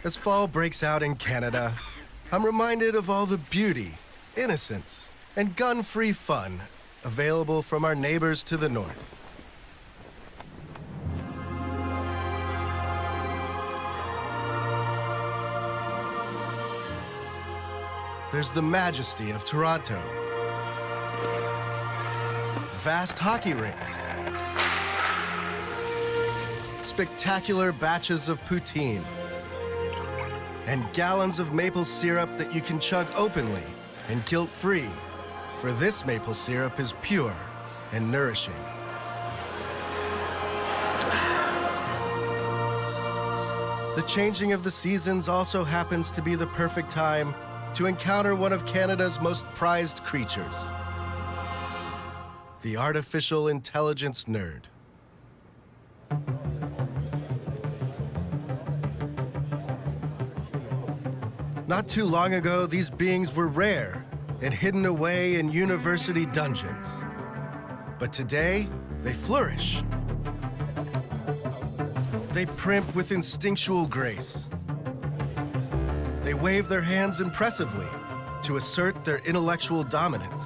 As fall breaks out in Canada, I'm reminded of all the beauty, innocence, and gun-free fun available from our neighbors to the north. There's the majesty of Toronto, vast hockey rinks, spectacular batches of poutine, and gallons of maple syrup that you can chug openly and guilt-free, for this maple syrup is pure and nourishing. The changing of the seasons also happens to be the perfect time to encounter one of Canada's most prized creatures, the artificial intelligence nerd. Not too long ago, these beings were rare and hidden away in university dungeons. But today, they flourish. They primp with instinctual grace. They wave their hands impressively to assert their intellectual dominance.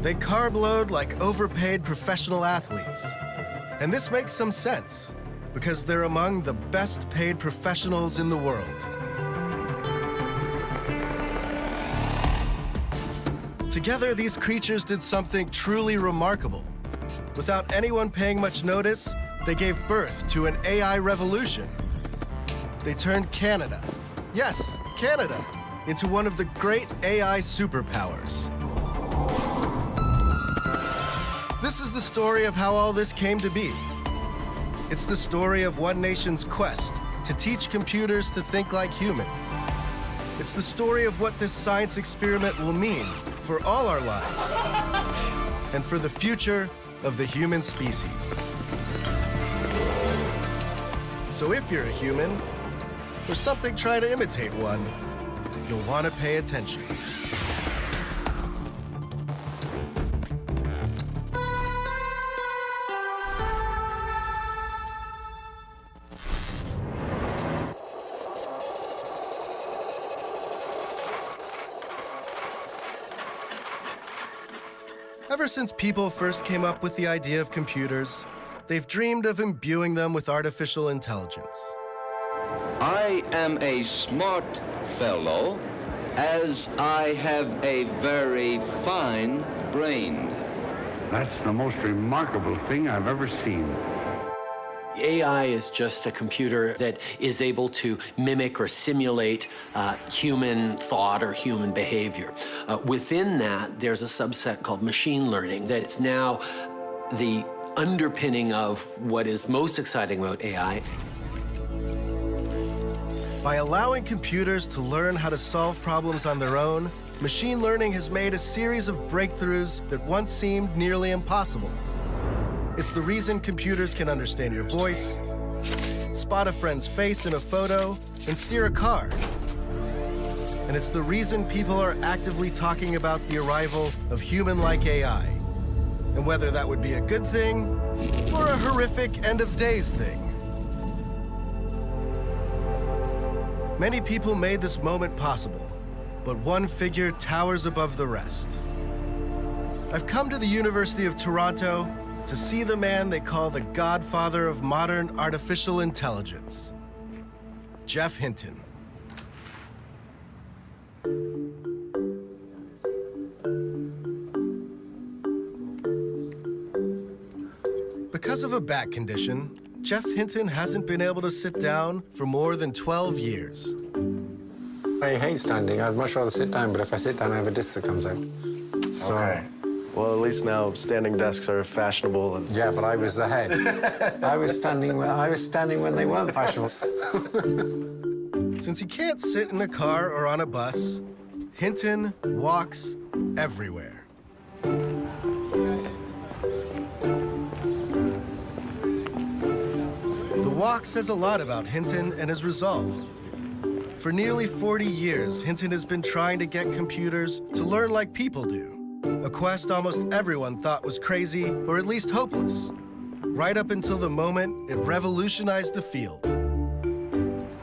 They carb load like overpaid professional athletes. And this makes some sense, because they're among the best paid professionals in the world. Together, these creatures did something truly remarkable. Without anyone paying much notice, they gave birth to an AI revolution. They turned Canada, yes, Canada, into one of the great AI superpowers. This is the story of how all this came to be. It's the story of one nation's quest to teach computers to think like humans. It's the story of what this science experiment will mean for all our lives and for the future of the human species. So if you're a human, or something trying to imitate one, you'll want to pay attention. Ever since people first came up with the idea of computers, they've dreamed of imbuing them with artificial intelligence. I am a smart fellow, as I have a very fine brain. That's the most remarkable thing I've ever seen. AI is just a computer that is able to mimic or simulate human thought or human behavior. Within that, there's a subset called machine learning that's now the underpinning of what is most exciting about AI. By allowing computers to learn how to solve problems on their own, machine learning has made a series of breakthroughs that once seemed nearly impossible. It's the reason computers can understand your voice, spot a friend's face in a photo, and steer a car. And it's the reason people are actively talking about the arrival of human-like AI, and whether that would be a good thing or a horrific end-of-days thing. Many people made this moment possible, but one figure towers above the rest. I've come to the University of Toronto to see the man they call the godfather of modern artificial intelligence, Geoff Hinton. Because of a back condition, Geoff Hinton hasn't been able to sit down for more than 12 years. I hate standing. I'd much rather sit down, but if I sit down, I have a disc that comes out. So, Okay. Well, at least now standing desks are fashionable. And yeah, but I was ahead. I was standing when they weren't fashionable. Since he can't sit in a car or on a bus, Hinton walks everywhere. The walk says a lot about Hinton and his resolve. For nearly 40 years, Hinton has been trying to get computers to learn like people do, a quest almost everyone thought was crazy or at least hopeless, right up until the moment it revolutionized the field.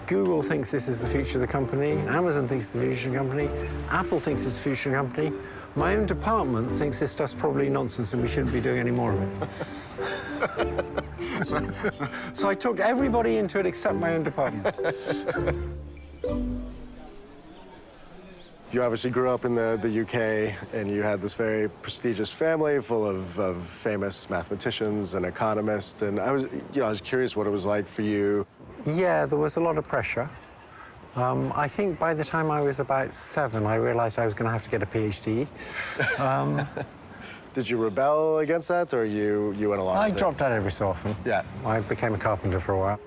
Google thinks this is the future of the company, Amazon thinks it's the future of the company, Apple thinks it's the future of the company. My own department thinks this stuff's probably nonsense and we shouldn't be doing any more of it. So I talked everybody into it except my own department. You obviously grew up in the UK, and you had this very prestigious family full of famous mathematicians and economists. And I was curious what it was like for you. Yeah, there was a lot of pressure. I think by the time I was about 7, I realized I was going to have to get a PhD. Did you rebel against that, or you went along I with it? dropped out every so often. Yeah. I became a carpenter for a while.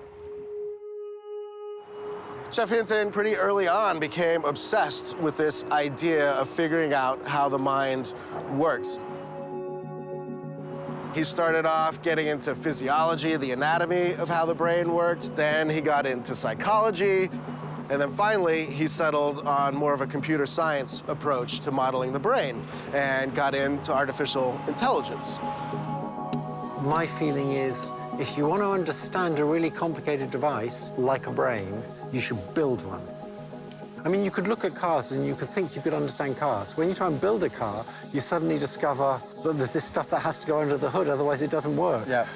Geoff Hinton, pretty early on, became obsessed with this idea of figuring out how the mind works. He started off getting into physiology, the anatomy of how the brain worked. Then he got into psychology. And then finally, he settled on more of a computer science approach to modeling the brain and got into artificial intelligence. My feeling is, if you want to understand a really complicated device, like a brain, you should build one. I mean, you could look at cars and you could think you could understand cars. When you try and build a car, you suddenly discover that there's this stuff that has to go under the hood, otherwise it doesn't work. Yeah.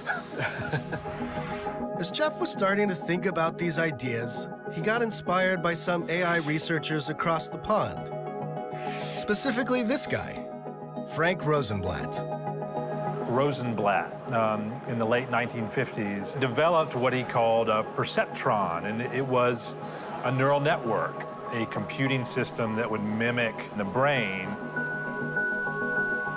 As Geoff was starting to think about these ideas, he got inspired by some AI researchers across the pond. Specifically this guy, Frank Rosenblatt. Rosenblatt, in the late 1950s, developed what he called a perceptron, and it was a neural network, a computing system that would mimic the brain.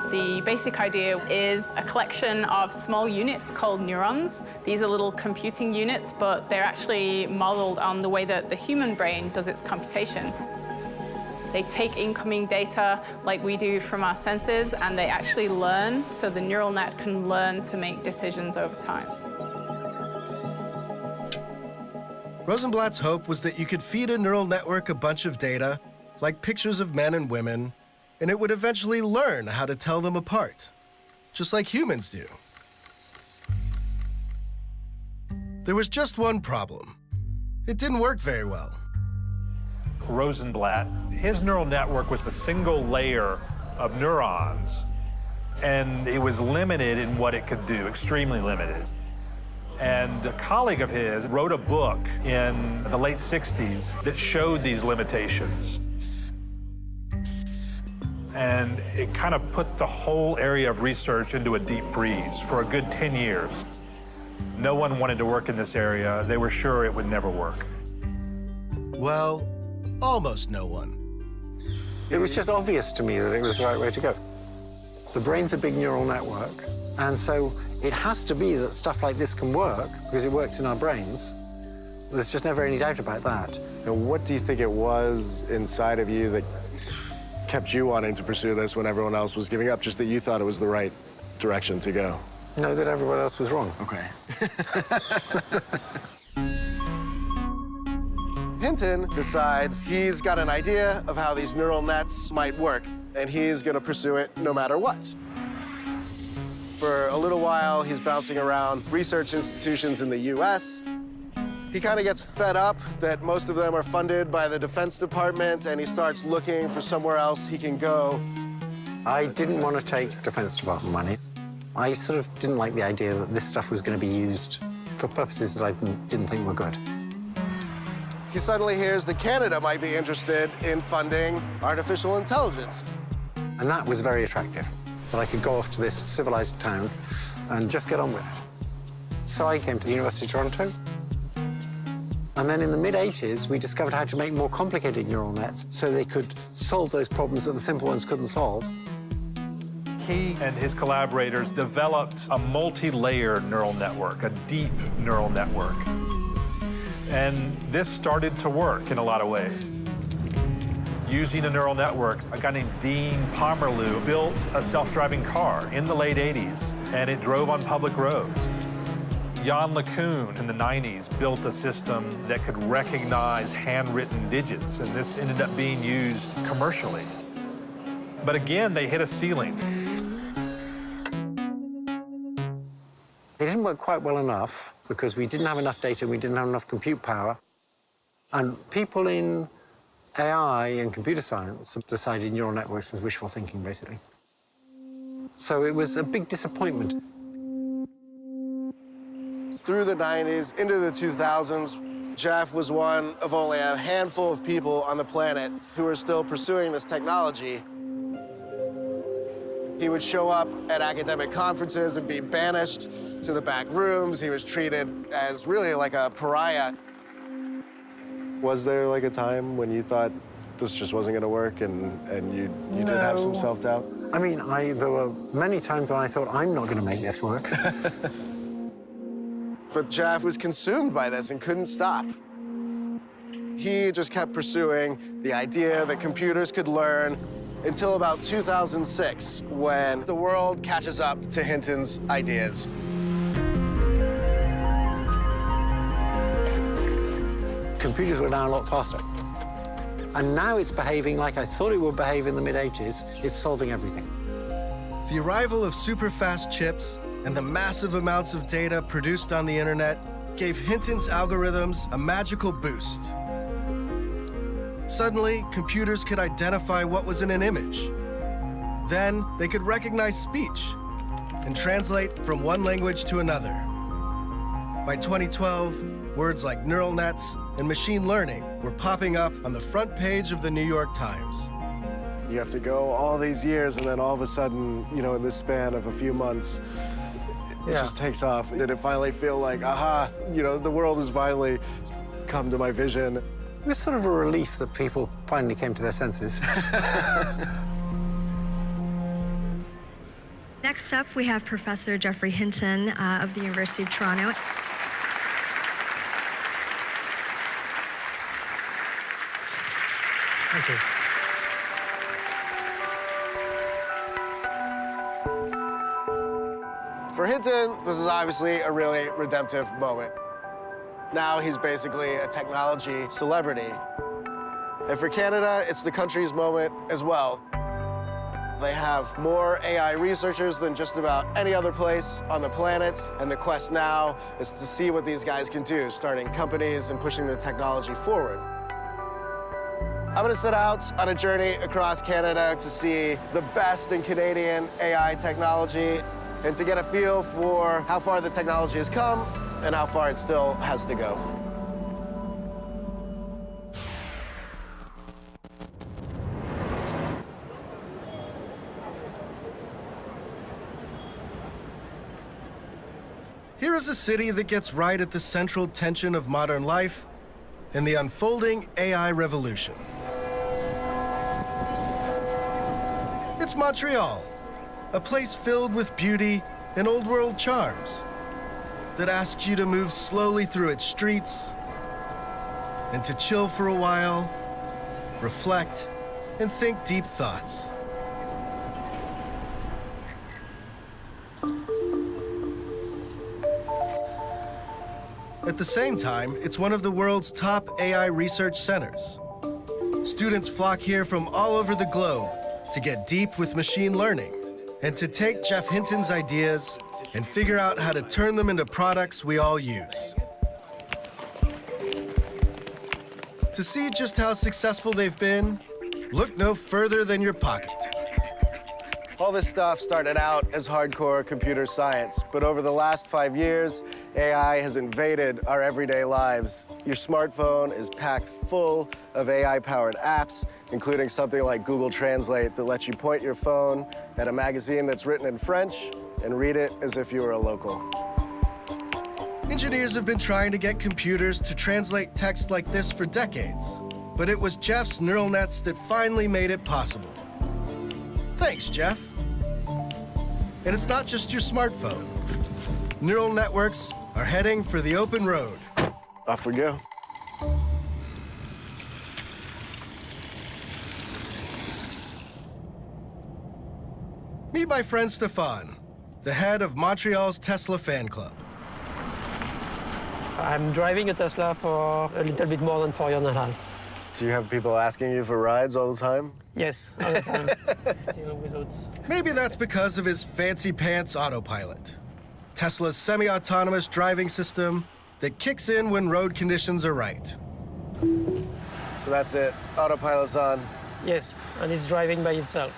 The basic idea is a collection of small units called neurons. These are little computing units, but they're actually modeled on the way that the human brain does its computation. They take incoming data like we do from our senses, and they actually learn, so the neural net can learn to make decisions over time. Rosenblatt's hope was that you could feed a neural network a bunch of data, like pictures of men and women, and it would eventually learn how to tell them apart, just like humans do. There was just one problem. It didn't work very well. Rosenblatt, his neural network was a single layer of neurons, and it was limited in what it could do, extremely limited. And a colleague of his wrote a book in the late 60s that showed these limitations. And it kind of put the whole area of research into a deep freeze for a good 10 years. No one wanted to work in this area. They were sure it would never work. Well, almost no one. It was just obvious to me that it was the right way to go. The brain's a big neural network, and so it has to be that stuff like this can work because it works in our brains. There's just never any doubt about that. Now, what do you think it was inside of you that kept you wanting to pursue this when everyone else was giving up, just that you thought it was the right direction to go? Know that everyone else was wrong. Okay. Hinton decides he's got an idea of how these neural nets might work, and he's going to pursue it no matter what. For a little while, he's bouncing around research institutions in the US. He kind of gets fed up that most of them are funded by the Defense Department, and he starts looking for somewhere else he can go. I didn't want to take Defense Department money. I sort of didn't like the idea that this stuff was going to be used for purposes that I didn't think were good. He suddenly hears that Canada might be interested in funding artificial intelligence. And that was very attractive, that I could go off to this civilized town and just get on with it. So I came to the University of Toronto. And then in the mid-'80s, we discovered how to make more complicated neural nets so they could solve those problems that the simple ones couldn't solve. He and his collaborators developed a multi-layer neural network, a deep neural network. And this started to work in a lot of ways. Using a neural network, a guy named Dean Pomerleau built a self-driving car in the late 80s, and it drove on public roads. Jan LeCun in the 90s built a system that could recognize handwritten digits, and this ended up being used commercially. But again, they hit a ceiling. They didn't work quite well enough because we didn't have enough data, we didn't have enough compute power. And people in AI and computer science have decided neural networks was wishful thinking, basically. So it was a big disappointment. Through the 90s, into the 2000s, Jeff was one of only a handful of people on the planet who were still pursuing this technology. He would show up at academic conferences and be banished to the back rooms. He was treated as really like a pariah. Was there like a time when you thought this just wasn't going to work and you did have some self-doubt? I mean, there were many times when I thought, I'm not going to make this work. But Jeff was consumed by this and couldn't stop. He just kept pursuing the idea that computers could learn until about 2006, when the world catches up to Hinton's ideas. Computers were now a lot faster. And now it's behaving like I thought it would behave in the mid-'80s. It's solving everything. The arrival of super-fast chips and the massive amounts of data produced on the internet gave Hinton's algorithms a magical boost. Suddenly, computers could identify what was in an image. Then, they could recognize speech and translate from one language to another. By 2012, words like neural nets and machine learning were popping up on the front page of the New York Times. You have to go all these years, and then all of a sudden, you know, in this span of a few months, it just takes off. Did it finally feel like, aha, you know, the world has finally come to my vision? It was sort of a relief that people finally came to their senses. Next up, we have Professor Geoffrey Hinton of the University of Toronto. Thank you. For Hinton, this is obviously a really redemptive moment. Now he's basically a technology celebrity. And for Canada, it's the country's moment as well. They have more AI researchers than just about any other place on the planet, and the quest now is to see what these guys can do, starting companies and pushing the technology forward. I'm gonna set out on a journey across Canada to see the best in Canadian AI technology and to get a feel for how far the technology has come and how far it still has to go. Here is a city that gets right at the central tension of modern life and the unfolding AI revolution. It's Montreal, a place filled with beauty and old-world charms that asks you to move slowly through its streets and to chill for a while, reflect, and think deep thoughts. At the same time, it's one of the world's top AI research centers. Students flock here from all over the globe to get deep with machine learning and to take Geoff Hinton's ideas and figure out how to turn them into products we all use. To see just how successful they've been, look no further than your pocket. All this stuff started out as hardcore computer science, but over the last 5 years, AI has invaded our everyday lives. Your smartphone is packed full of AI-powered apps, including something like Google Translate that lets you point your phone at a magazine that's written in French and read it as if you were a local. Engineers have been trying to get computers to translate text like this for decades, but it was Geoff's neural nets that finally made it possible. Thanks, Geoff. And it's not just your smartphone. Neural networks are heading for the open road. Off we go. Meet my friend Stefan, the head of Montreal's Tesla fan club. I'm driving a Tesla for a little bit more than 4 years and a half. Do you have people asking you for rides all the time? Yes, all the time. Without... Maybe that's because of his fancy pants autopilot, Tesla's semi-autonomous driving system that kicks in when road conditions are right. So that's it. Autopilot's on. Yes, and it's driving by itself.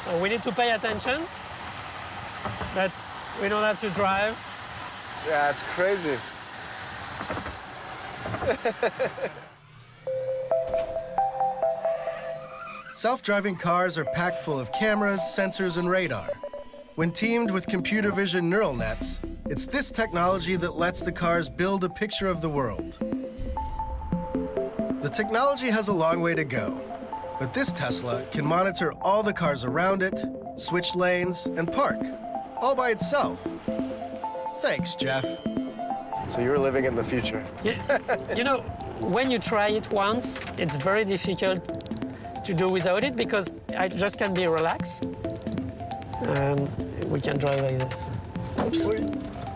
So we need to pay attention. We don't have to drive. Yeah, it's crazy. Self-driving cars are packed full of cameras, sensors, and radar. When teamed with computer vision neural nets, it's this technology that lets the cars build a picture of the world. The technology has a long way to go, but this Tesla can monitor all the cars around it, switch lanes, and park, all by itself. Thanks, Jeff. So you were living in the future. Yeah. You know, when you try it once, it's very difficult to do without it because I just can be relaxed. And we can drive like this. Oops.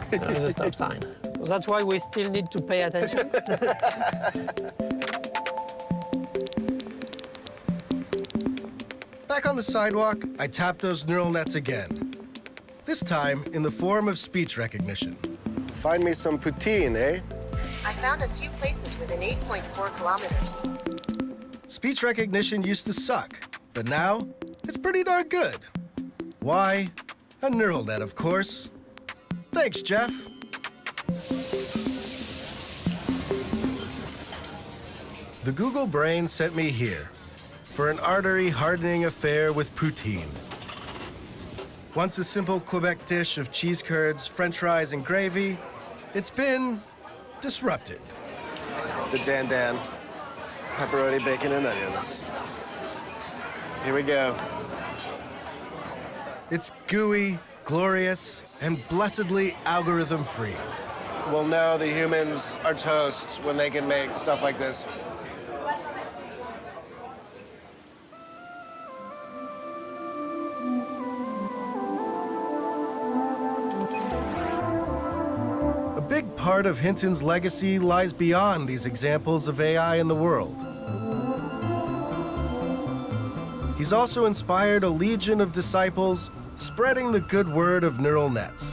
There's a stop sign. So that's why we still need to pay attention. Back on the sidewalk, I tap those neural nets again. This time in the form of speech recognition. Find me some poutine, eh? I found a few places within 8.4 kilometers. Speech recognition used to suck, but now it's pretty darn good. Why? A neural net, of course. Thanks, Jeff. The Google Brain sent me here for an artery-hardening affair with poutine. Once a simple Quebec dish of cheese curds, French fries, and gravy, it's been disrupted. The Dan. Pepperoni, bacon, and onions. Here we go. It's gooey, glorious, and blessedly algorithm-free. We'll know the humans are toast when they can make stuff like this. A big part of Hinton's legacy lies beyond these examples of AI in the world. He's also inspired a legion of disciples spreading the good word of neural nets.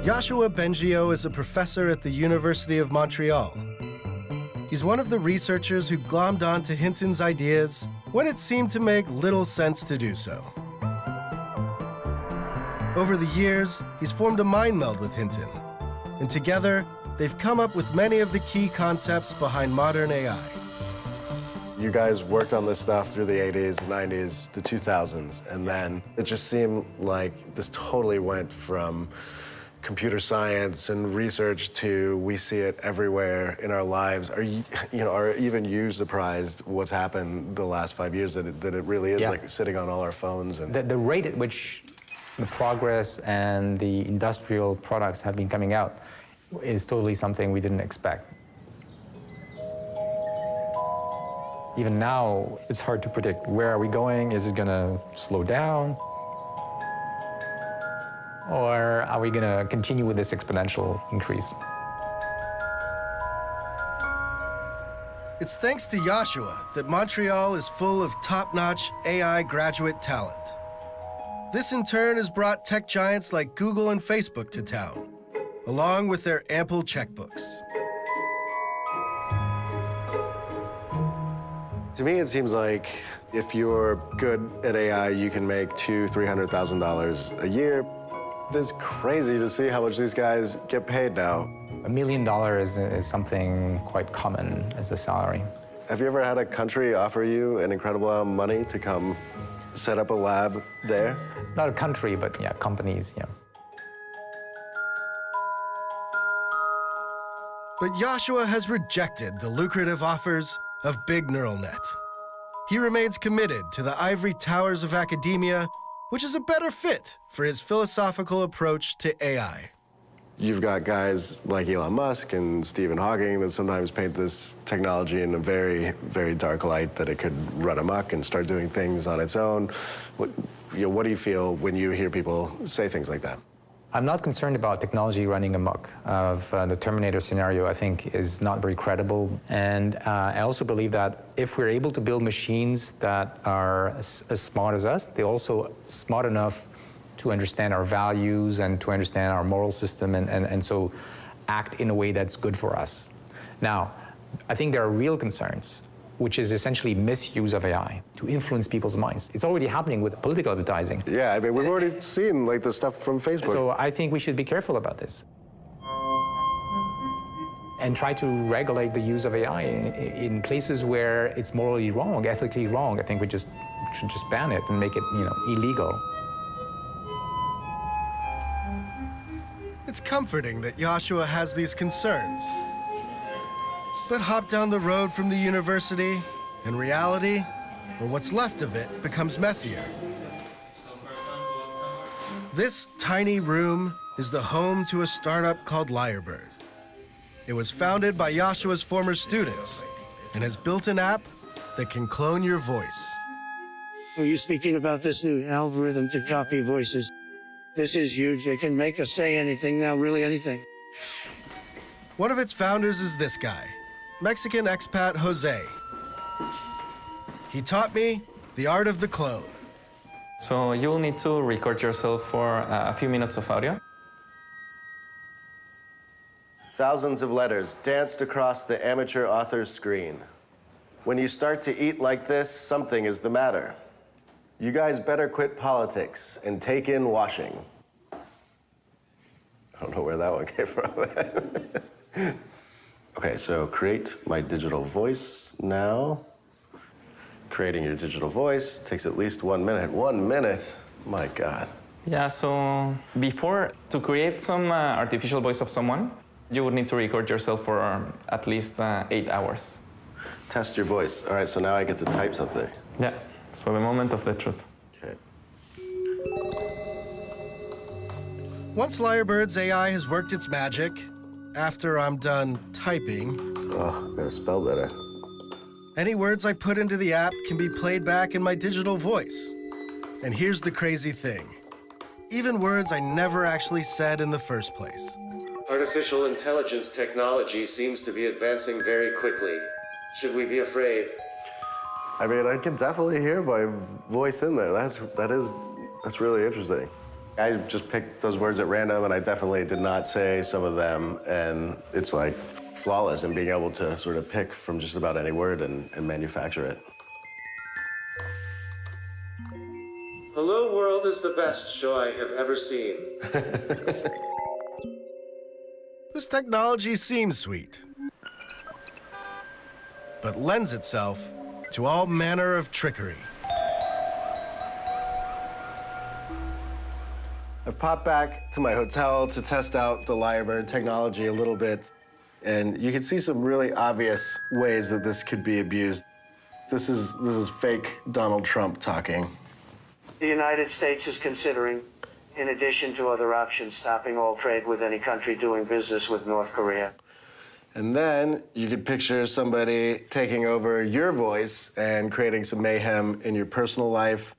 Yoshua Bengio is a professor at the University of Montreal. He's one of the researchers who glommed onto Hinton's ideas when it seemed to make little sense to do so. Over the years, he's formed a mind meld with Hinton, and together, they've come up with many of the key concepts behind modern AI. You guys worked on this stuff through the 80s, 90s, the 2000s, and then it just seemed like this totally went from computer science and research to we see it everywhere in our lives. Are even you surprised what's happened the last 5 years that it really is like sitting on all our phones? And the rate at which the progress and the industrial products have been coming out is totally something we didn't expect. Even now, it's hard to predict. Where are we going? Is it going to slow down? Or are we going to continue with this exponential increase? It's thanks to Yoshua that Montreal is full of top-notch AI graduate talent. This in turn has brought tech giants like Google and Facebook to town, along with their ample checkbooks. to me, it seems like if you're good at AI, you can make $200,000–300,000 a year. It's crazy to see how much these guys get paid now. $1 million is something quite common as a salary. Have you ever had a country offer you an incredible amount of money to come set up a lab there? Not a country, but yeah, companies, yeah. But Yoshua has rejected the lucrative offers of Big Neural Net. He remains committed to the ivory towers of academia, which is a better fit for his philosophical approach to AI. You've got guys like Elon Musk and Stephen Hawking that sometimes paint this technology in a very, very dark light, that it could run amok and start doing things on its own. What do you feel when you hear people say things like that? I'm not concerned about technology running amok. The Terminator scenario, I think, is not very credible. And I also believe that if we're able to build machines that are as smart as us, they're also smart enough to understand our values and to understand our moral system and so act in a way that's good for us. Now, I think there are real concerns, which is essentially misuse of AI to influence people's minds. It's already happening with political advertising. Yeah, I mean, we've already seen like the stuff from Facebook. So I think we should be careful about this and try to regulate the use of AI in places where it's morally wrong, ethically wrong. I think we should just ban it and make it, illegal. It's comforting that Joshua has these concerns. But hop down the road from the university, and reality, or what's left of it, becomes messier. This tiny room is the home to a startup called Lyrebird. It was founded by Joshua's former students and has built an app that can clone your voice. Are you speaking about this new algorithm to copy voices? This is huge. It can make us say anything now, really anything. One of its founders is this guy, Mexican expat Jose. He taught me the art of the clone. So you will need to record yourself for a few minutes of audio. Thousands of letters danced across the amateur author's screen. When you start to eat like this, something is the matter. You guys better quit politics and take in washing. I don't know where that one came from. Okay, so create my digital voice now. Creating your digital voice takes at least 1 minute. 1 minute? My God. Yeah, so before, to create some artificial voice of someone, you would need to record yourself for at least 8 hours. Test your voice. All right, so now I get to type something. Yeah, so the moment of the truth. Okay. Once Lyrebird's AI has worked its magic, after I'm done typing, Oh, gotta spell better. any words I put into the app can be played back in my digital voice. And here's the crazy thing. Even words I never actually said in the first place. Artificial intelligence technology seems to be advancing very quickly. Should we be afraid? I mean, I can definitely hear my voice in there. That's really interesting. I just picked those words at random, and I definitely did not say some of them, and it's like flawless in being able to sort of pick from just about any word and manufacture it. Hello World is the best show I have ever seen. This technology seems sweet, but lends itself to all manner of trickery. I've popped back to my hotel to test out the Lyrebird technology a little bit, and you can see some really obvious ways that this could be abused. This is fake Donald Trump talking. The United States is considering, in addition to other options, stopping all trade with any country doing business with North Korea. And then you could picture somebody taking over your voice and creating some mayhem in your personal life.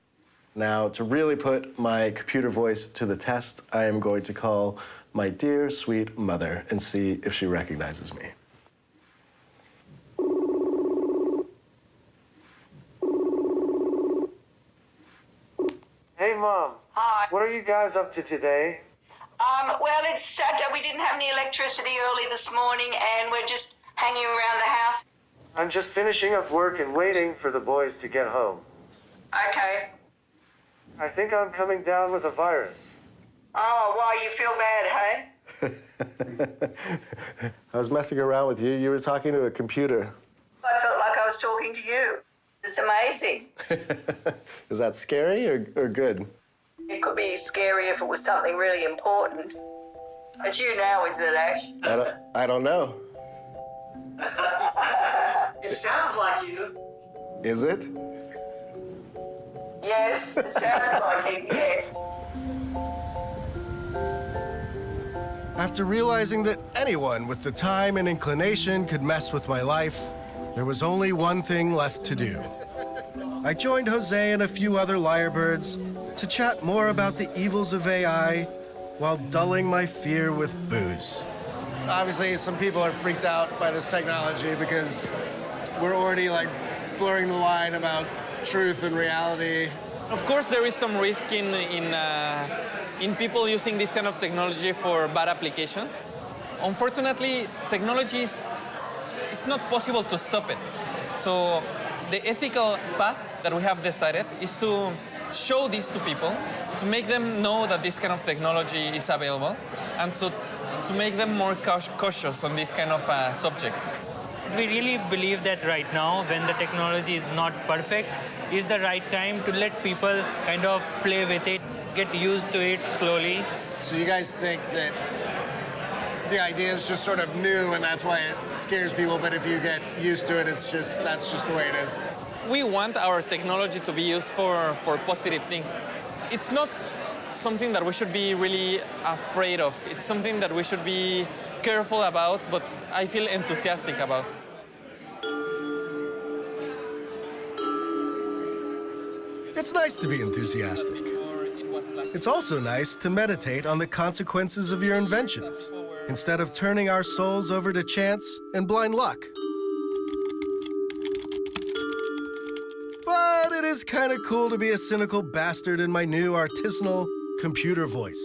Now, to really put my computer voice to the test, I am going to call my dear, sweet mother and see if she recognizes me. Hey, Mom. Hi. What are you guys up to today? Well, it's Saturday. We didn't have any electricity early this morning, and we're just hanging around the house. I'm just finishing up work and waiting for the boys to get home. Okay. I think I'm coming down with a virus. Oh, well, you feel bad, hey? I was messing around with you. You were talking to a computer. I felt like I was talking to you. It's amazing. Is that scary or good? It could be scary if it was something really important. It's you now, isn't it, Ash? I don't know. It sounds like you. Is it? Yes, it sounds like it, yeah. After realizing that anyone with the time and inclination could mess with my life, there was only one thing left to do. I joined Jose and a few other Lyrebirds to chat more about the evils of AI while dulling my fear with booze. Obviously, some people are freaked out by this technology because we're already like blurring the line about truth and reality. Of course, there is some risk in people using this kind of technology for bad applications. Unfortunately, technology it's not possible to stop it. So the ethical path that we have decided is to show this to people, to make them know that this kind of technology is available, and so to make them more cautious on this kind of subject. We really believe that right now, when the technology is not perfect, is the right time to let people kind of play with it, get used to it slowly. So you guys think that the idea is just sort of new and that's why it scares people, but if you get used to it, that's just the way it is? We want our technology to be used for positive things. It's not something that we should be really afraid of. It's something that we should be careful about, but I feel enthusiastic about. It's nice to be enthusiastic. It's also nice to meditate on the consequences of your inventions, instead of turning our souls over to chance and blind luck. But it is kind of cool to be a cynical bastard in my new artisanal computer voice.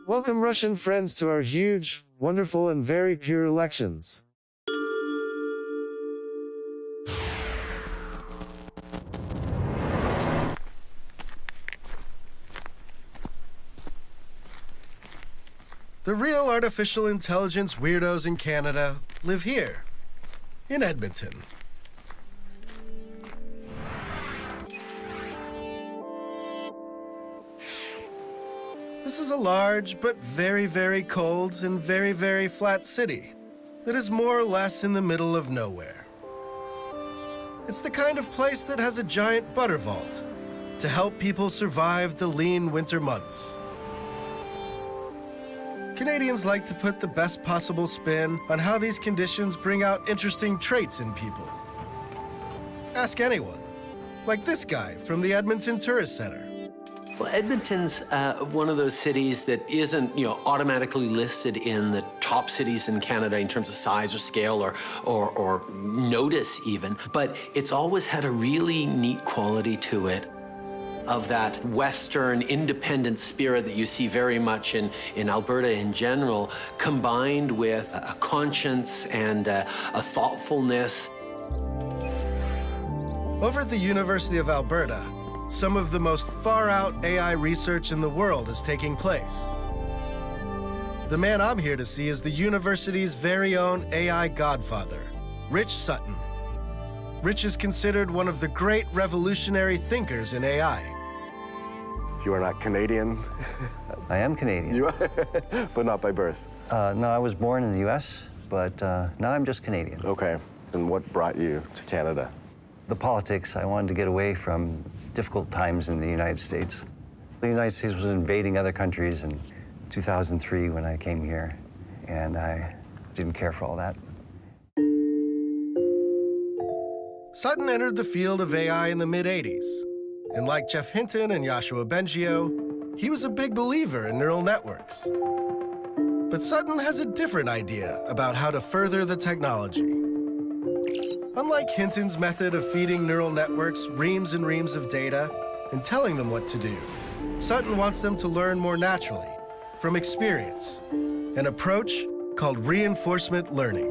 Welcome, Russian friends, to our huge, wonderful, and very pure elections. The real artificial intelligence weirdos in Canada live here, in Edmonton. This is a large, but very, very cold and very, very flat city that is more or less in the middle of nowhere. It's the kind of place that has a giant butter vault to help people survive the lean winter months. Canadians like to put the best possible spin on how these conditions bring out interesting traits in people. Ask anyone, like this guy from the Edmonton Tourist Center. Well, Edmonton's one of those cities that isn't, automatically listed in the top cities in Canada in terms of size or scale or notice even, but it's always had a really neat quality to it of that Western independent spirit that you see very much in Alberta in general, combined with a conscience and a thoughtfulness. Over at the University of Alberta, some of the most far-out AI research in the world is taking place. The man I'm here to see is the university's very own AI godfather, Rich Sutton. Rich is considered one of the great revolutionary thinkers in AI. You are not Canadian? I am Canadian. You are, but not by birth? No, I was born in the U.S., but now I'm just Canadian. Okay, and what brought you to Canada? The politics. I wanted to get away from difficult times in the United States. The United States was invading other countries in 2003 when I came here, and I didn't care for all that. Sutton entered the field of AI in the mid-'80s. And like Jeff Hinton and Yoshua Bengio, he was a big believer in neural networks. But Sutton has a different idea about how to further the technology. Unlike Hinton's method of feeding neural networks reams and reams of data and telling them what to do, Sutton wants them to learn more naturally, from experience, an approach called reinforcement learning.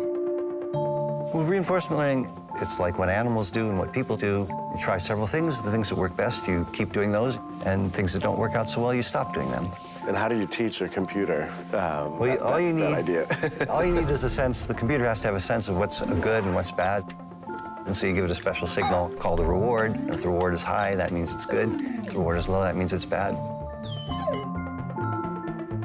With reinforcement learning, it's like what animals do and what people do. You try several things. The things that work best, you keep doing those, and things that don't work out so well, you stop doing them. And how do you teach a computer all you need is a sense. The computer has to have a sense of what's good and what's bad. And so you give it a special signal called the reward. If the reward is high, that means it's good. If the reward is low, that means it's bad.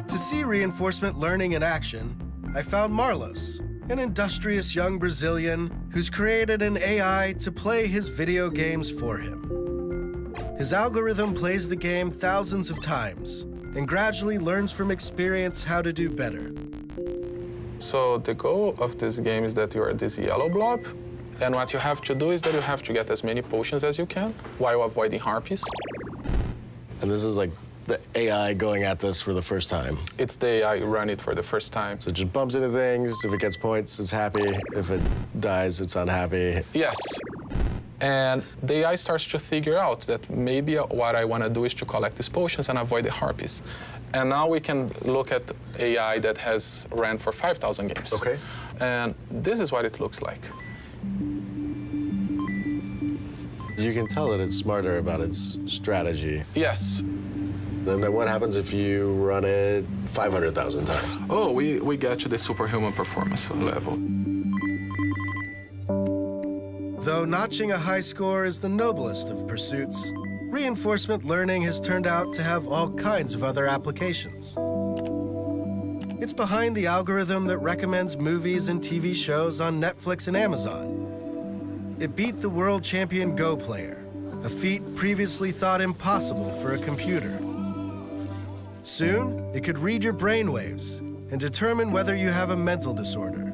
To see reinforcement learning in action, I found Marlos, an industrious young Brazilian who's created an AI to play his video games for him. His algorithm plays the game thousands of times and gradually learns from experience how to do better. So the goal of this game is that you are this yellow blob, and what you have to do is that you have to get as many potions as you can while avoiding harpies. And this is like the AI going at this for the first time? It's the AI run it for the first time. So it just bumps into things. If it gets points, it's happy. If it dies, it's unhappy. Yes. And the AI starts to figure out that maybe what I want to do is to collect these potions and avoid the harpies. And now we can look at AI that has ran for 5,000 games. Okay. And this is what it looks like. You can tell that it's smarter about its strategy. Yes. And then what happens if you run it 500,000 times? Oh, we get to the superhuman performance level. Though notching a high score is the noblest of pursuits, reinforcement learning has turned out to have all kinds of other applications. It's behind the algorithm that recommends movies and TV shows on Netflix and Amazon. It beat the world champion Go player, a feat previously thought impossible for a computer. Soon, it could read your brainwaves and determine whether you have a mental disorder.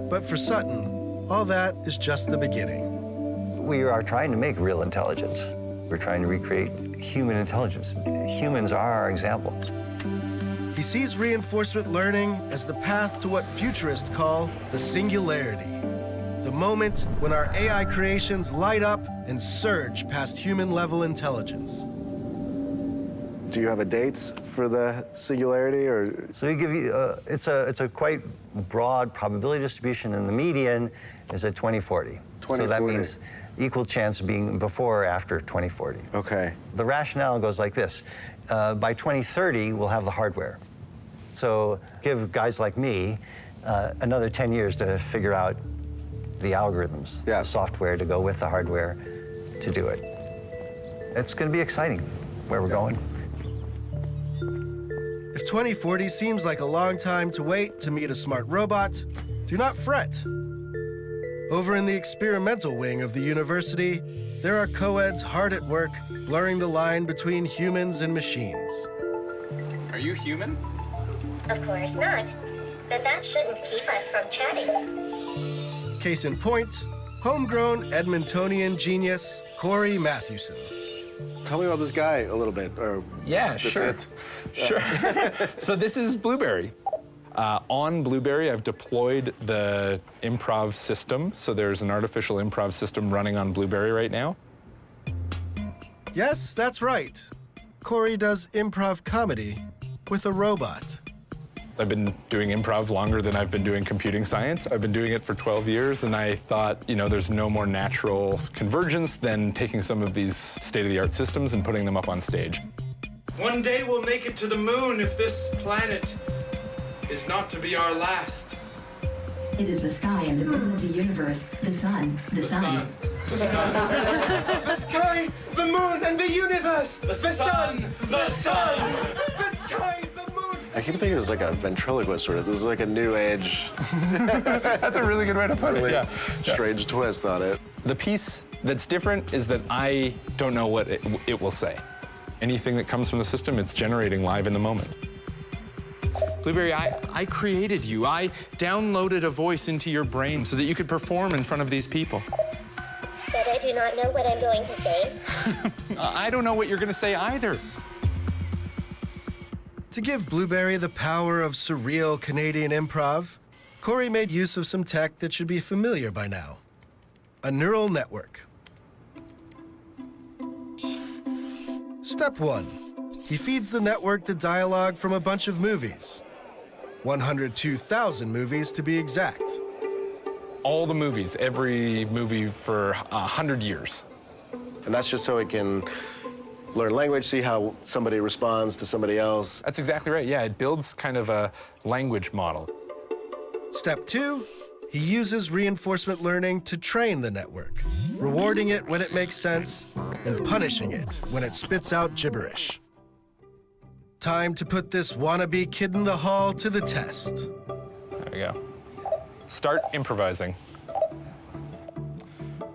But for Sutton, all that is just the beginning. We are trying to make real intelligence. We're trying to recreate human intelligence. Humans are our example. He sees reinforcement learning as the path to what futurists call the singularity, the moment when our AI creations light up and surge past human-level intelligence. Do you have a date for the singularity, or? So we give you, it's a quite broad probability distribution, and the median is at 2040. So that means equal chance of being before or after 2040. Okay. The rationale goes like this. By 2030, we'll have the hardware. So give guys like me another 10 years to figure out the algorithms, the software to go with the hardware to do it. It's going to be exciting where we're going. If 2040 seems like a long time to wait to meet a smart robot, do not fret. Over in the experimental wing of the university, there are co-eds hard at work blurring the line between humans and machines. Are you human? Of course not. But that shouldn't keep us from chatting. Case in point, homegrown Edmontonian genius Corey Mathewson. Tell me about this guy a little bit, or yeah, this sure. it? Sure. So this is Blueberry. On Blueberry, I've deployed the improv system. So there's an artificial improv system running on Blueberry right now. Yes, that's right. Corey does improv comedy with a robot. I've been doing improv longer than I've been doing computing science. I've been doing it for 12 years, and I thought, you know, there's no more natural convergence than taking some of these state-of-the-art systems and putting them up on stage. One day we'll make it to the moon if this planet is not to be our last. It is the sky and the moon of the universe, the sun, the sun. The sky, the moon, and the universe! The sun! The sun! The sky, the moon! I keep thinking it's like a ventriloquist sort of. This is like a new age. That's a really good way to put it, yeah. Strange twist on it. The piece that's different is that I don't know what it will say. Anything that comes from the system, it's generating live in the moment. Blueberry, I created you. I downloaded a voice into your brain so that you could perform in front of these people. But I do not know what I'm going to say. I don't know what you're going to say either. To give Blueberry the power of surreal Canadian improv, Corey made use of some tech that should be familiar by now: a neural network. Step 1. He feeds the network the dialogue from a bunch of movies. 102,000 movies to be exact. All the movies, every movie for 100 years. And that's just so it can learn language, see how somebody responds to somebody else. That's exactly right. Yeah, it builds kind of a language model. Step 2, he uses reinforcement learning to train the network, rewarding it when it makes sense and punishing it when it spits out gibberish. Time to put this wannabe kid in the hall to the test. There we go. Start improvising.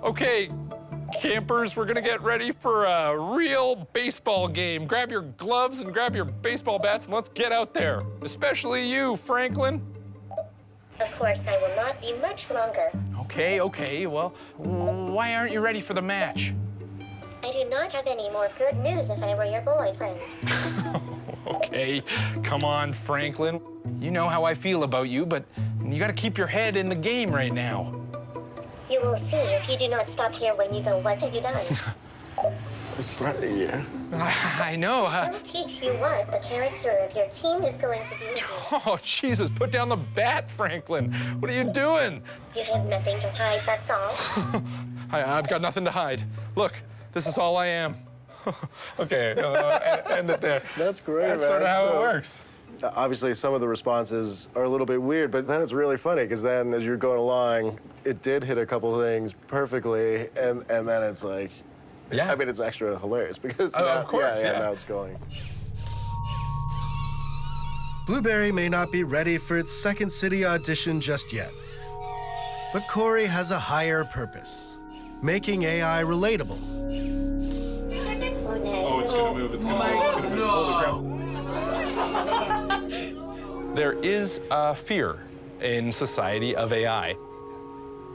Okay, campers, we're gonna get ready for a real baseball game. Grab your gloves and grab your baseball bats and let's get out there. Especially you, Franklin. Of course, I will not be much longer. Okay, well, why aren't you ready for the match? I do not have any more good news if I were your boyfriend. Okay, come on, Franklin. You know how I feel about you, but you gotta keep your head in the game right now. You will see if you do not stop here when you go, what have you done? He's threatening you. I know. I'll teach you what the character of your team is going to do with you. Oh, Jesus, put down the bat, Franklin. What are you doing? You have nothing to hide, that's all. I've got nothing to hide. Look, this is all I am. Okay, end it there. That's great, That's man. sort of how it works. Obviously, some of the responses are a little bit weird, but then it's really funny, because then as you're going along, it did hit a couple things perfectly, and then it's like, yeah. I mean, it's extra hilarious, because now, of course, yeah. now it's going. Blueberry may not be ready for its second city audition just yet. But Corey has a higher purpose, making AI relatable. Oh, it's gonna move, it's gonna move, it's gonna move. Holy crap. There is a fear in society of AI.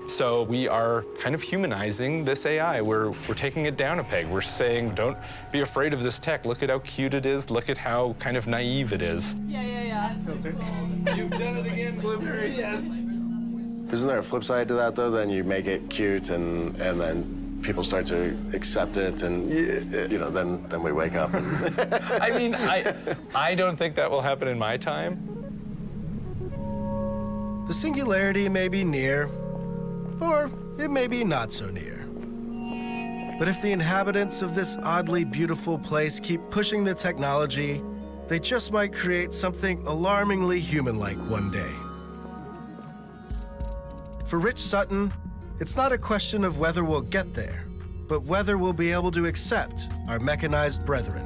So we are kind of humanizing this AI. We're taking it down a peg. We're saying, don't be afraid of this tech. Look at how cute it is. Look at how kind of naive it is. Yeah. You've done it again, Blueberry. Yes. Isn't there a flip side to that, though? Then you make it cute, and then people start to accept it, and you know, then we wake up. I mean, I don't think that will happen in my time. The singularity may be near, or it may be not so near. But if the inhabitants of this oddly beautiful place keep pushing the technology, they just might create something alarmingly human-like one day. For Rich Sutton, it's not a question of whether we'll get there, but whether we'll be able to accept our mechanized brethren.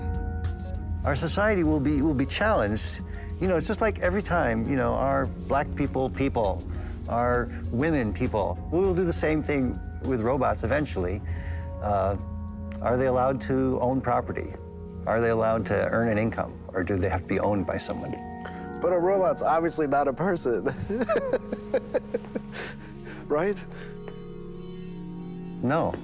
Our society will be challenged. You know, it's just like every time, you know, our black people, our women people, we will do the same thing with robots eventually. Are they allowed to own property? Are they allowed to earn an income? Or do they have to be owned by someone? But a robot's obviously not a person. Right? No.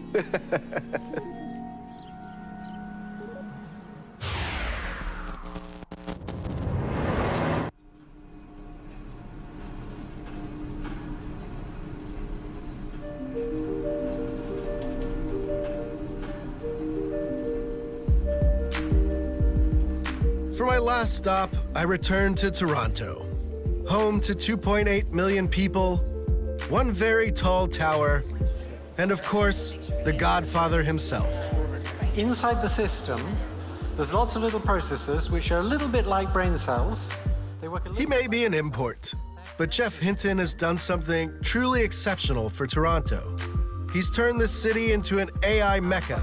For my last stop, I returned to Toronto, home to 2.8 million people, one very tall tower, and of course, the Godfather himself. Inside the system, there's lots of little processors which are a little bit like brain cells. They work a little He may be an import, but Jeff Hinton has done something truly exceptional for Toronto. He's turned this city into an AI mecca,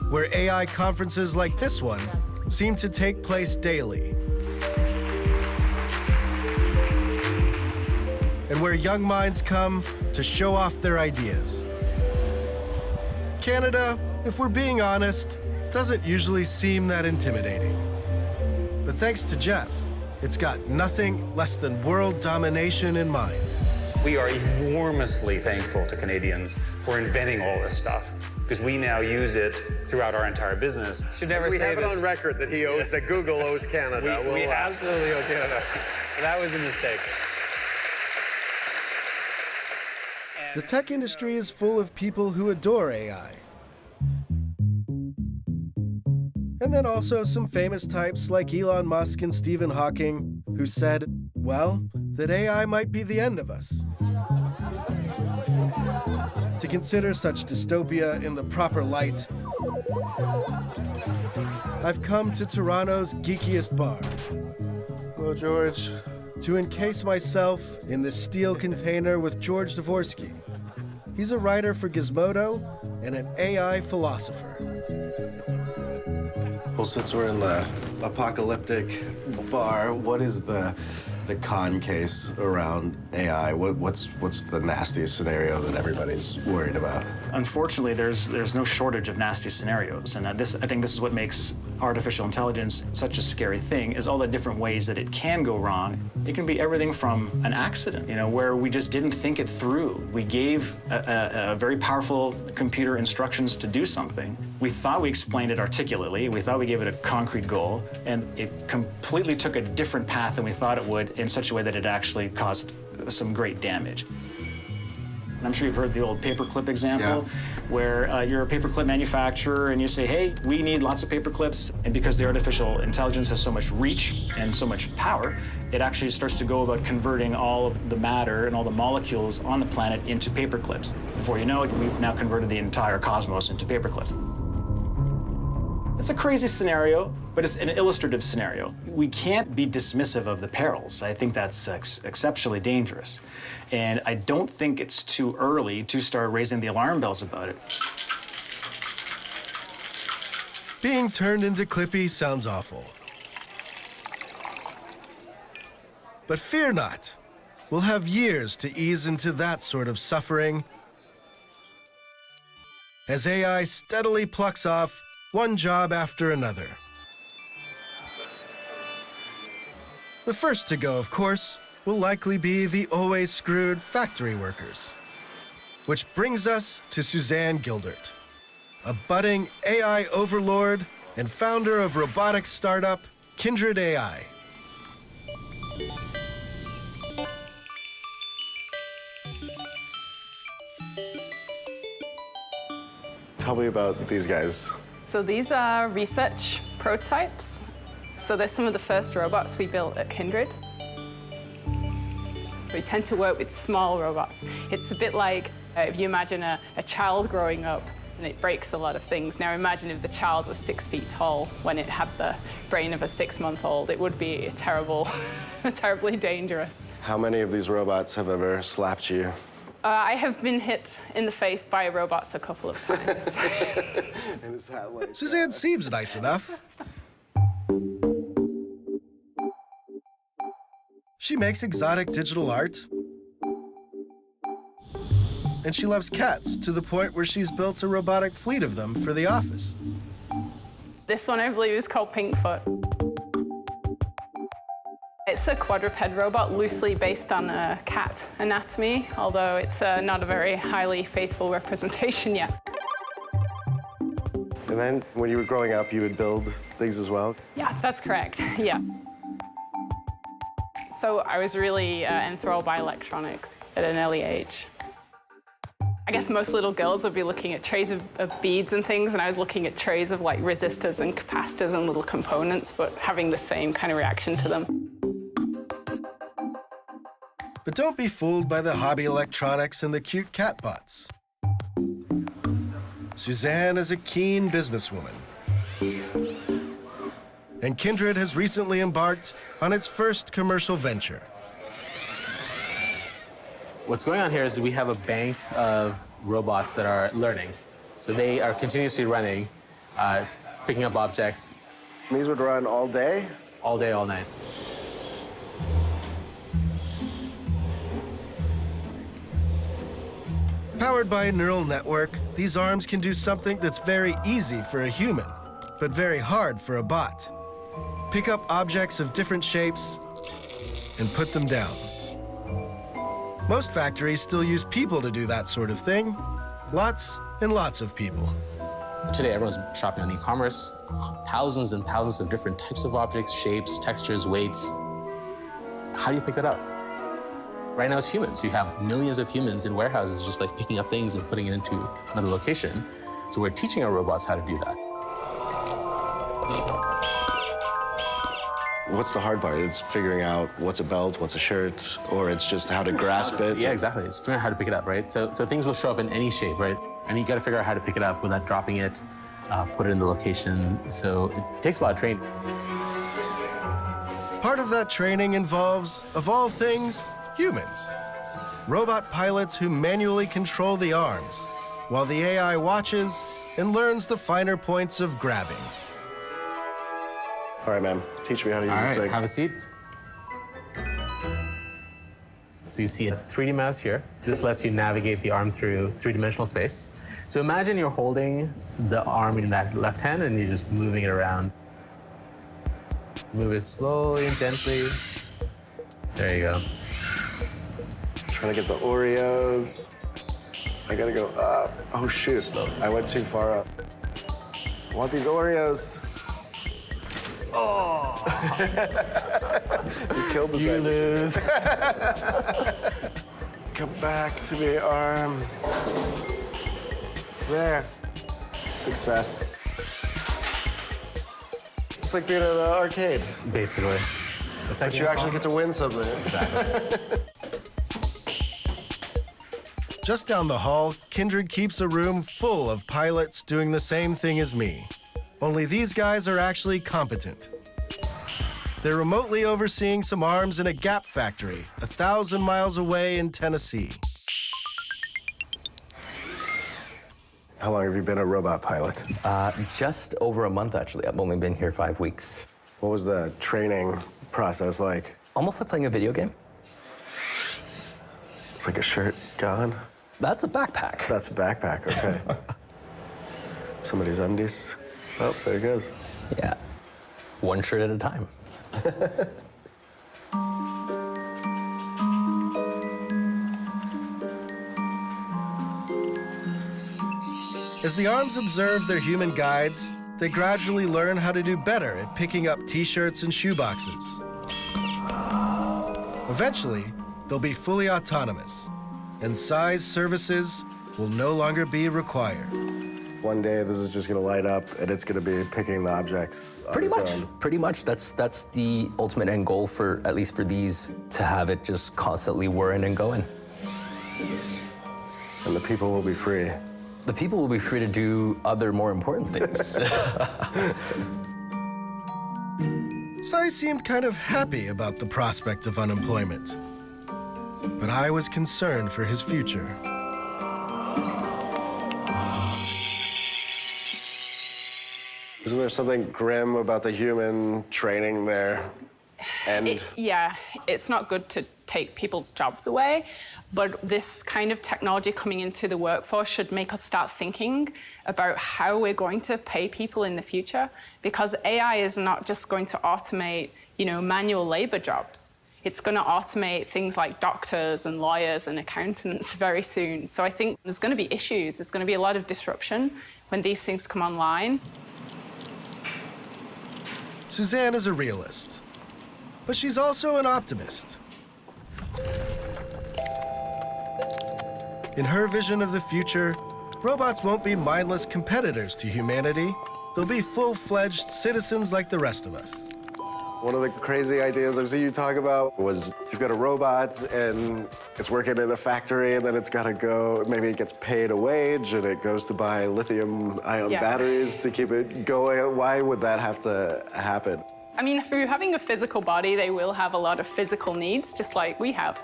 where AI conferences like this one seem to take place daily. And where young minds come to show off their ideas. Canada, if we're being honest, doesn't usually seem that intimidating. But thanks to Jeff, it's got nothing less than world domination in mind. We are enormously thankful to Canadians for inventing all this stuff, because we now use it throughout our entire business. Should never we say have this. it on record that he owes, that Google owes Canada. We absolutely owe Canada. That was a mistake. The tech industry is full of people who adore AI. And then also some famous types like Elon Musk and Stephen Hawking, who said, well, that AI might be the end of us. To consider such dystopia in the proper light, I've come to Toronto's geekiest bar. Hello, George. To encase myself in this steel container with George Dvorsky. He's a writer for Gizmodo and an AI philosopher. Well, since we're in the apocalyptic bar, what is the con case around AI? What's the nastiest scenario that everybody's worried about? Unfortunately, there's no shortage of nasty scenarios, and I think this is what makes artificial intelligence such a scary thing, is all the different ways that it can go wrong. It can be everything from an accident, you know, where we just didn't think it through. We gave a very powerful computer instructions to do something. We thought we explained it articulately. We thought we gave it a concrete goal, and it completely took a different path than we thought it would, in such a way that it actually caused some great damage. And I'm sure you've heard the old paperclip example, where you're a paperclip manufacturer and you say, hey, we need lots of paperclips. And because the artificial intelligence has so much reach and so much power, it actually starts to go about converting all of the matter and all the molecules on the planet into paperclips. Before you know it, we've now converted the entire cosmos into paperclips. It's a crazy scenario, but it's an illustrative scenario. We can't be dismissive of the perils. I think that's exceptionally dangerous. And I don't think it's too early to start raising the alarm bells about it. Being turned into Clippy sounds awful. But fear not. We'll have years to ease into that sort of suffering as AI steadily plucks off one job after another. The first to go, of course, will likely be the always screwed factory workers. Which brings us to Suzanne Gildert, a budding AI overlord and founder of robotics startup Kindred AI. Tell me about these guys. So these are research prototypes. So they're some of the first robots we built at Kindred. We tend to work with small robots. It's a bit like if you imagine a child growing up and it breaks a lot of things. Now imagine if the child was 6 feet tall when it had the brain of a 6-month-old. It would be terrible, terribly dangerous. How many of these robots have ever slapped you? I have been hit in the face by robots a couple of times. And is that like, Suzanne seems nice enough. She makes exotic digital art. And she loves cats to the point where she's built a robotic fleet of them for the office. This one, I believe, is called Pinkfoot. It's a quadruped robot loosely based on a cat anatomy, although it's not a very highly faithful representation yet. And then when you were growing up, you would build things as well? Yeah, that's correct, yeah. So I was really enthralled by electronics at an early age. I guess most little girls would be looking at trays of beads and things, and I was looking at trays of like resistors and capacitors and little components, but having the same kind of reaction to them. But don't be fooled by the hobby electronics and the cute catbots. Suzanne is a keen businesswoman. And Kindred has recently embarked on its first commercial venture. What's going on here is we have a bank of robots that are learning. So they are continuously running, picking up objects. And these would run all day? All day, all night. Powered by a neural network, these arms can do something that's very easy for a human, but very hard for a bot. Pick up objects of different shapes and put them down. Most factories still use people to do that sort of thing. Lots and lots of people. Today, everyone's shopping on e-commerce. Thousands and thousands of different types of objects, shapes, textures, weights. How do you pick that up? Right now, it's humans. You have millions of humans in warehouses just like picking up things and putting it into another location. So we're teaching our robots how to do that. What's the hard part? It's figuring out what's a belt, what's a shirt, or it's just how to grasp it? Yeah, exactly. It's figuring out how to pick it up, right? So things will show up in any shape, right? And you got to figure out how to pick it up without dropping it, put it in the location. So it takes a lot of training. Part of that training involves, of all things, humans. Robot pilots who manually control the arms, while the AI watches and learns the finer points of grabbing. All right, man, teach me how to use this thing. Have a seat. So you see a 3D mouse here. This lets you navigate the arm through three-dimensional space. So imagine you're holding the arm in that left hand and you're just moving it around. Move it slowly and gently. There you go. Trying to get the Oreos. I gotta go up. Oh shoot, I went too far up. I want these Oreos. Oh! You killed the You lose. Come back to me, arm. There. Success. It's like being at an arcade. Basically. But you actually get to win something. Exactly. Just down the hall, Kindred keeps a room full of pilots doing the same thing as me. Only these guys are actually competent. They're remotely overseeing some arms in a Gap factory 1,000 miles away in Tennessee. How long have you been a robot pilot? Just over a month, actually. I've only been here 5 weeks. What was the training process like? Almost like playing a video game. It's like a shirt gone? That's a backpack. That's a backpack, okay. Somebody's undies. Oh, there it goes. Yeah. One shirt at a time. As the arms observe their human guides, they gradually learn how to do better at picking up t-shirts and shoeboxes. Eventually, they'll be fully autonomous, and size services will no longer be required. One day, this is just gonna light up, and it's gonna be picking the objects on Pretty its much. own. Pretty much. That's the ultimate end goal for, at least for these, to have it just constantly whirring and going. And the people will be free. The people will be free to do other more important things. Sai seemed kind of happy about the prospect of unemployment, but I was concerned for his future. Isn't there something grim about the human training there? And Yeah, it's not good to take people's jobs away, but this kind of technology coming into the workforce should make us start thinking about how we're going to pay people in the future, because AI is not just going to automate, manual labor jobs. It's going to automate things like doctors and lawyers and accountants very soon. So I think there's going to be issues. There's going to be a lot of disruption when these things come online. Suzanne is a realist, but she's also an optimist. In her vision of the future, robots won't be mindless competitors to humanity. They'll be full-fledged citizens like the rest of us. one of the crazy ideas I've seen you talk about was you've got a robot and it's working in a factory and then it's got to go, maybe it gets paid a wage and it goes to buy lithium-ion batteries to keep it going. Why would that have to happen? I mean, through having a physical body, they will have a lot of physical needs, just like we have.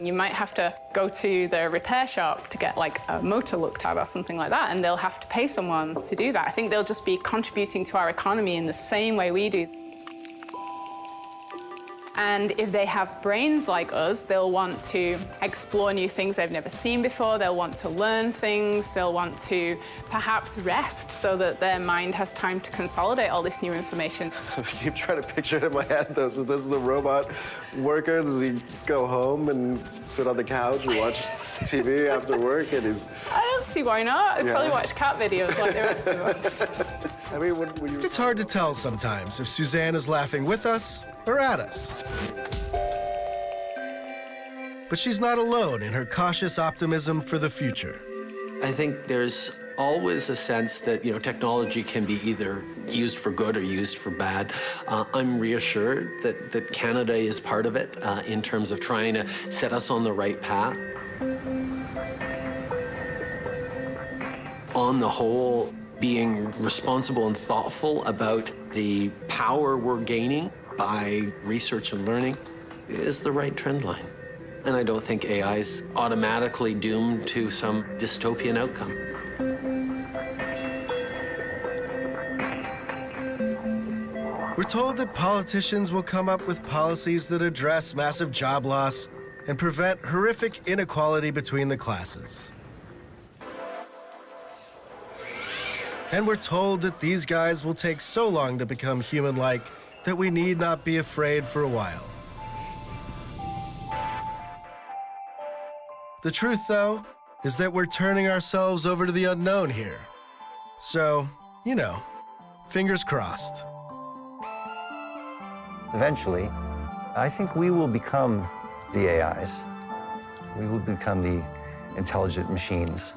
You might have to go to the repair shop to get like a motor looked at or something like that, and they'll have to pay someone to do that. I think they'll just be contributing to our economy in the same way we do. And if they have brains like us, they'll want to explore new things they've never seen before. They'll want to learn things. They'll want to perhaps rest so that their mind has time to consolidate all this new information. I keep trying to picture it in my head, though. So this is the robot worker. Does he go home and sit on the couch and watch TV after work? And he's... I don't see why not. I'd probably watch cat videos like the rest of us. I mean, when you... It's hard to tell sometimes if Suzanne is laughing with us or at us. But she's not alone in her cautious optimism for the future. I think there's always a sense that, technology can be either used for good or used for bad. I'm reassured that Canada is part of it in terms of trying to set us on the right path. On the whole, being responsible and thoughtful about the power we're gaining by research and learning is the right trend line. And I don't think AI is automatically doomed to some dystopian outcome. We're told that politicians will come up with policies that address massive job loss and prevent horrific inequality between the classes. And we're told that these guys will take so long to become human-like that we need not be afraid for a while. The truth, though, is that we're turning ourselves over to the unknown here. So, fingers crossed. Eventually, I think we will become the AIs. We will become the intelligent machines.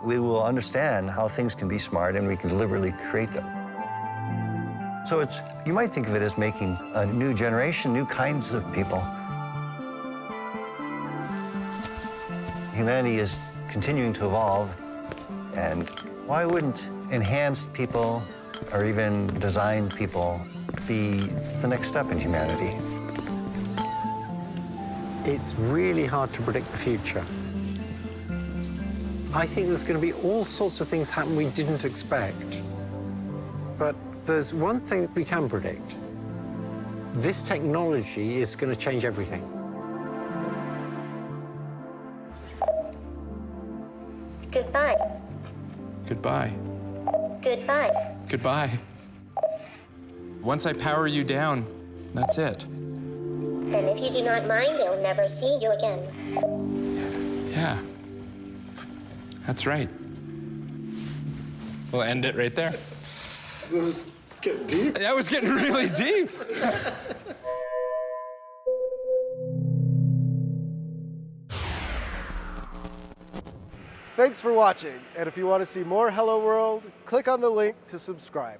We will understand how things can be smart, and we can deliberately create them. So you might think of it as making a new generation, new kinds of people. Humanity is continuing to evolve, and why wouldn't enhanced people or even designed people be the next step in humanity? It's really hard to predict the future. I think there's going to be all sorts of things happen we didn't expect. But there's one thing that we can predict. This technology is going to change everything. Goodbye. Goodbye. Goodbye. Goodbye. Once I power you down, that's it. Then if you do not mind, I will never see you again. Yeah. That's right. We'll end it right there. That was getting deep. That was getting really deep. Thanks for watching, and if you want to see more Hello World, click on the link to subscribe.